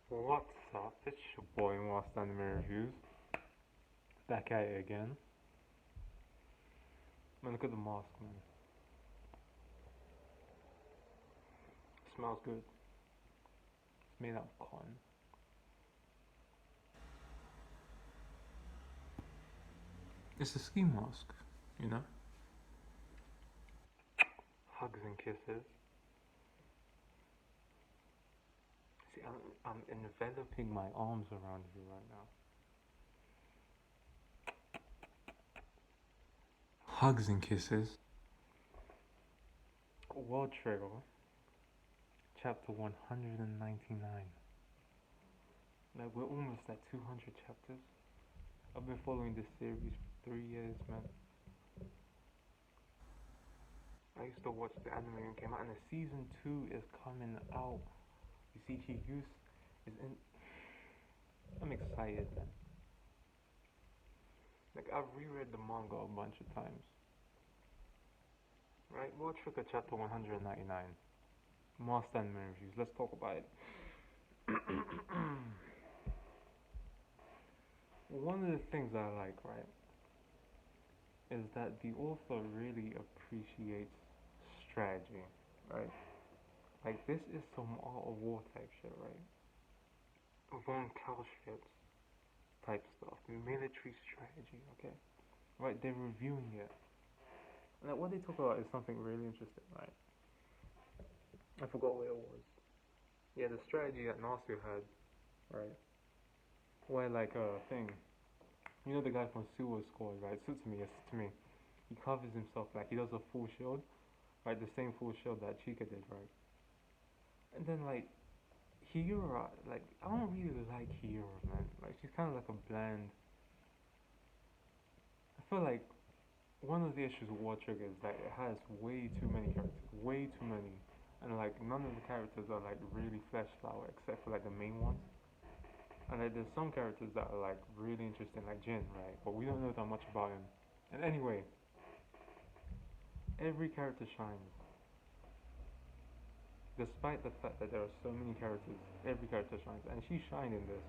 What's up? It's your boy Master Anime Reviews. Back at it again. Man, look at the mask, man. It smells good. It's made out of cotton. It's a ski mask, you know? Hugs and kisses. See, I'm enveloping my arms around you right now. Hugs and kisses. World Trigger, chapter 199. Like, we're almost at 200 chapters. I've been following this series for 3 years, man. I used to watch the anime when it came out, and the season 2 is coming out. You see, Higuse is in. I'm excited, man. Like, I've reread the manga a bunch of times. Right? World Trigger chapter 199. Master Anime Reviews. Let's talk about it. One of the things I like, right, is that the author really appreciates strategy, right? Like, this is some Art of War type shit, right? Von Clausewitz type stuff. Military strategy, okay? Right, they're reviewing it. And like, what they talk about is something really interesting, right? I forgot what it was. Yeah, the strategy that Nasu had, right? Where, like, thing. You know the guy from Suwa Squad, right? Sutsumi, yes, Sutsumi. He covers himself, like, he does a full shield, right? The same full shield that Chika did, right? And then, like, Hiyura, like, I don't really like Hiyura, man. Like, she's kind of like a bland. I feel like one of the issues with War Trigger is that it has way too many characters, way too many, and like none of the characters are like really fleshed out except for like the main ones. And like, there's some characters that are like really interesting, like Jin, right? But we don't know that much about him. And anyway, every character shines, despite the fact that there are so many characters. Every character shines, and she shined in this,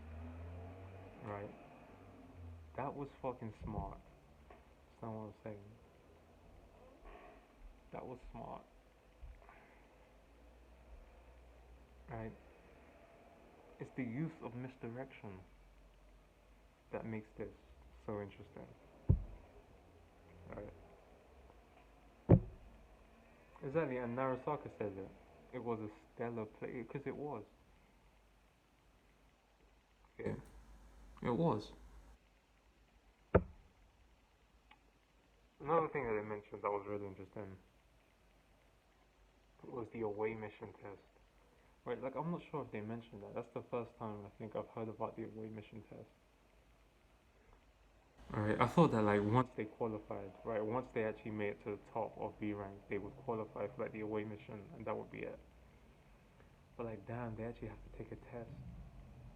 right? That was fucking smart. That's not what I'm saying. That was smart, right? It's the use of misdirection that makes this so interesting, right? Exactly, and Narasaka said it. It was a stellar play because it was. Yeah, it was. Another thing that they mentioned that was really interesting was the away mission test. Right, like I'm not sure if they mentioned that. That's the first time I think I've heard about the away mission test. Alright, I thought that like once they qualified, right, once they actually made it to the top of B rank, they would qualify for like the away mission and that would be it. But like damn, they actually have to take a test.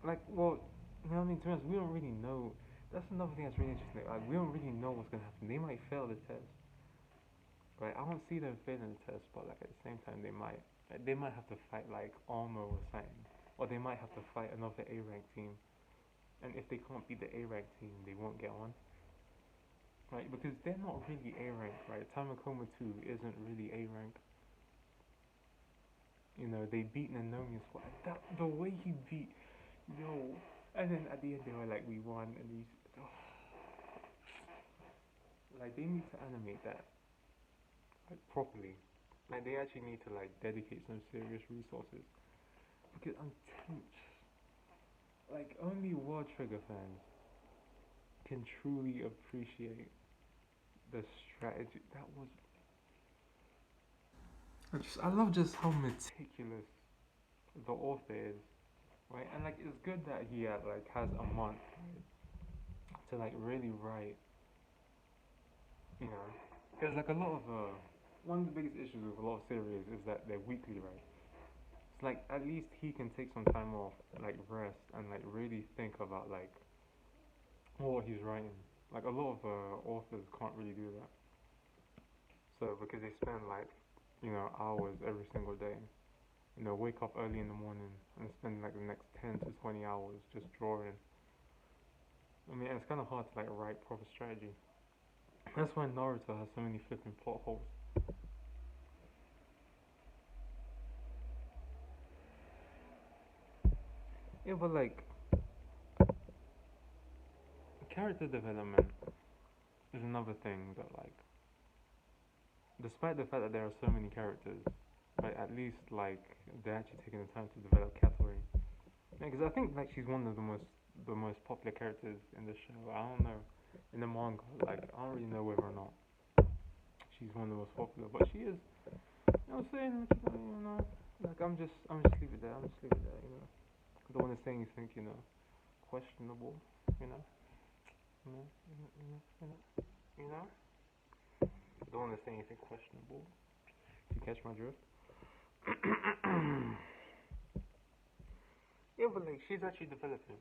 Like, well, you know what I mean? To be honest, we don't really know. That's another thing that's really interesting. Like, we don't really know what's gonna happen. They might fail the test, right? I don't see them failing the test, but like at the same time, they might. Like, they might have to fight like Armor or something, or they might have to fight another A rank team. And if they can't beat the A rank team, they won't get on, right? Because they're not really A rank, right? Tamakoma 2 isn't really A rank. You know, they beat Nanomi's squad. That the way he beat, yo, and then at the end they were like, we won, and these. Oh, like they need to animate that like properly. Like they actually need to like dedicate some serious resources because I'm tense. Like only World Trigger fans can truly appreciate the strategy. That was. I love just how meticulous the author is, right? And like it's good that he like has a month, right, to like really write, you know, because like a lot of one of the biggest issues with a lot of series is that they're weekly, right? It's like at least he can take some time off, like rest, and like really think about like what he's writing. Like a lot of authors can't really do that. So because they spend like hours every single day. wake up early in the morning and spend like the next 10 to 20 hours just drawing. I mean, it's kind of hard to like write proper strategy. That's why Naruto has so many flipping plot holes. Yeah, but like character development is another thing that like, despite the fact that there are so many characters, but at least like they're actually taking the time to develop Katori. Because I think like she's one of the most popular characters in the show. I don't know in the manga, like I don't really know whether or not she's one of the most popular, but she is. You know what I'm saying? Like, like I'm just leave it there. I'm just leave it there. I don't want to say anything, questionable. You know, you know, you know, you know, you know. You know? I don't want to say anything questionable. Do you catch my drift? Yeah, but like she's actually developing.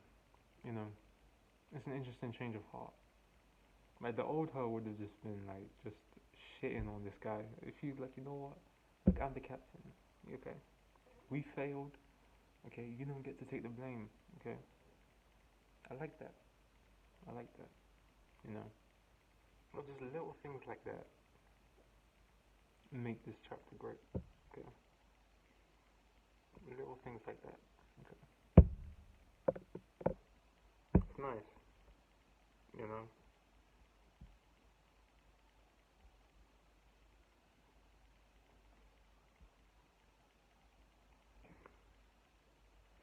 You know, it's an interesting change of heart. Like the old her would have just been like just shitting on this guy. If he's like, you know what? Look, I'm the captain. Okay, we failed. Okay, you don't get to take the blame. Okay, I like that. I like that. You know, well, just little things like that make this chapter great. Okay, little things like that. Okay, it's nice. You know,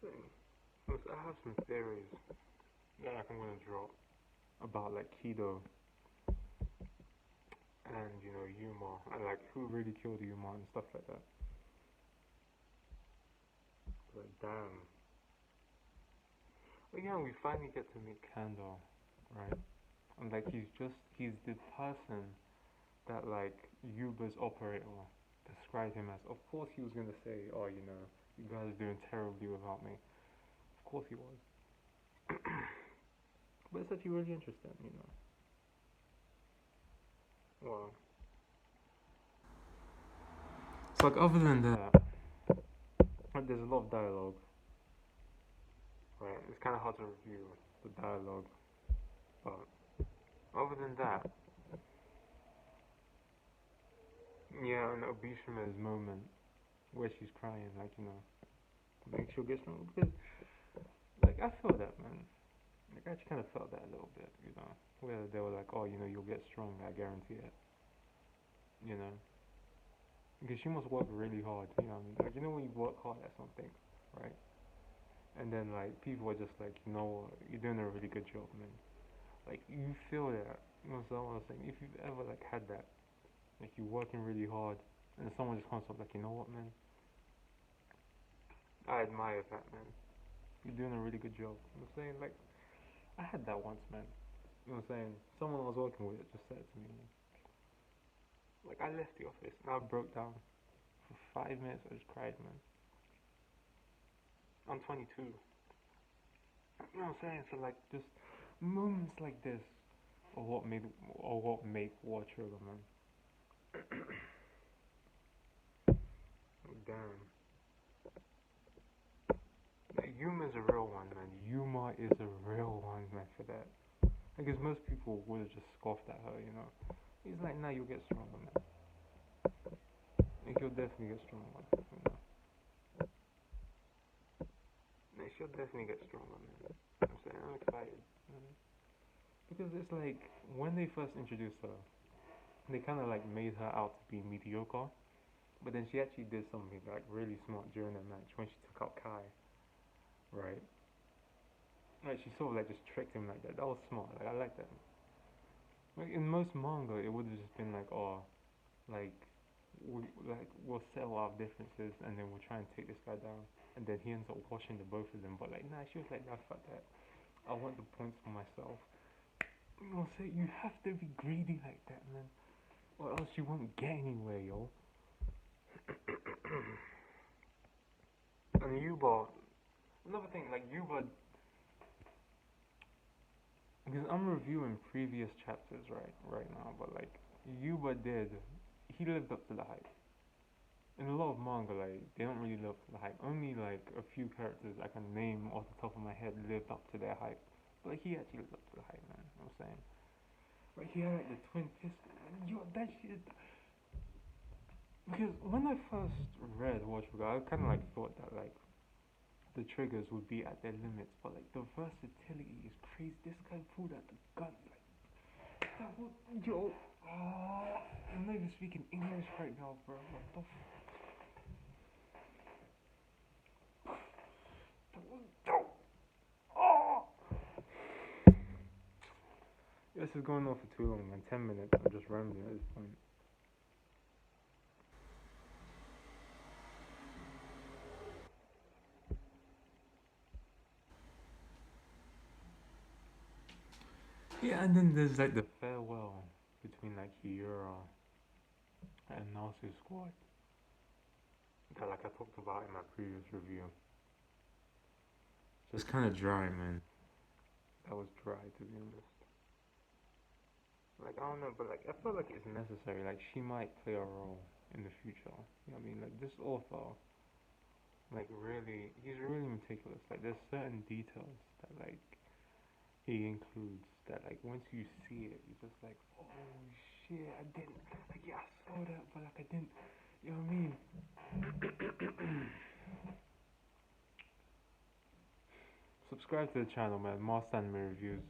thing. I have some theories that I'm gonna drop about like Kido and Yuma and like who really killed Yuma and stuff like that. But damn. But yeah, we finally get to meet Kando, right? And like he's the person that like Yuba's operator described him as. Of course he was gonna say, oh, you guys are doing terribly without me. Of course he was. But it's actually really interesting. Well, it's like other than that, like, there's a lot of dialogue, right? It's kind of hard to review the dialogue, but other than that, yeah, and Obishima's moment where she's crying, like she'll get strong because, like, I feel that, man. Like, I actually kind of felt that a little bit, where they were like, oh, you'll get strong, I guarantee it, you know, because she must work really hard. Like, when you work hard at something, right? And then like people are just like, you're doing a really good job, man. Like you feel that. So I was saying, if you've ever like had that, like you're working really hard, and someone just comes up like, you know what, man, I admire that, man. You're doing a really good job. I'm saying, like, I had that once, man. I'm saying, someone I was working with just said to me, like, I left the office and I broke down for 5 minutes. I just cried, man. I'm 22. You know what I'm saying? So like, just moments like this are what make War Trigger, man. Damn. Yuma's a real one, man. Yuma is a real one, man, for that. Because most people would have just scoffed at her. He's like, nah, you'll get stronger, man. Like, you'll definitely get stronger. Like, she'll definitely get stronger, man. I'm saying, I'm excited. Because it's like, when they first introduced her, they kind of like made her out to be mediocre. But then she actually did something like really smart during the match when she took out Kai, right? Like she sort of like just tricked him like that. That was smart. Like I like that. Like in most manga, it would have just been like, oh, like we'll settle our differences and then we'll try and take this guy down. And then he ends up washing the both of them. But like, nah, she was like, nah, fuck that. I want the points for myself. Say you have to be greedy like that, man, or else you won't get anywhere, yo. And Yuba, another thing, like Yuba, because I'm reviewing previous chapters right now, but like Yuba did, he lived up to the hype. in a lot of manga, like they don't really live up to the hype. Only like a few characters I can name off the top of my head lived up to their hype. But like, he actually lived up to the hype, man. You know what I'm saying? Like he had like the twin piston. Yo, that shit. Because when I first read Watch Regard, I kind of like thought that like the triggers would be at their limits, but like the versatility is crazy. This guy pulled out the gun, like that was yo. I'm not even speaking English right now, bro. What the that was dope. Oh, this is going on for too long, man. 10 minutes. I'm just rambling at this point. Yeah, and then there's like the farewell between like Hiyura and Nasu Squad. That like I talked about in my previous review. Just kind of dry, man. That was dry to be honest. Like I don't know, but like I feel like it's necessary. Like she might play a role in the future. You know what I mean? Like this author, like really, he's really meticulous. Like there's certain details that like he includes that like once you see it, you're just like, oh shit, I didn't. Like yeah, I saw that, but like I didn't. You know what I mean? Subscribe to the channel, man. More anime reviews.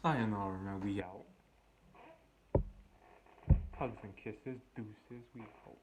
Sayonara, man. We out. Hugs and kisses, deuces. We out.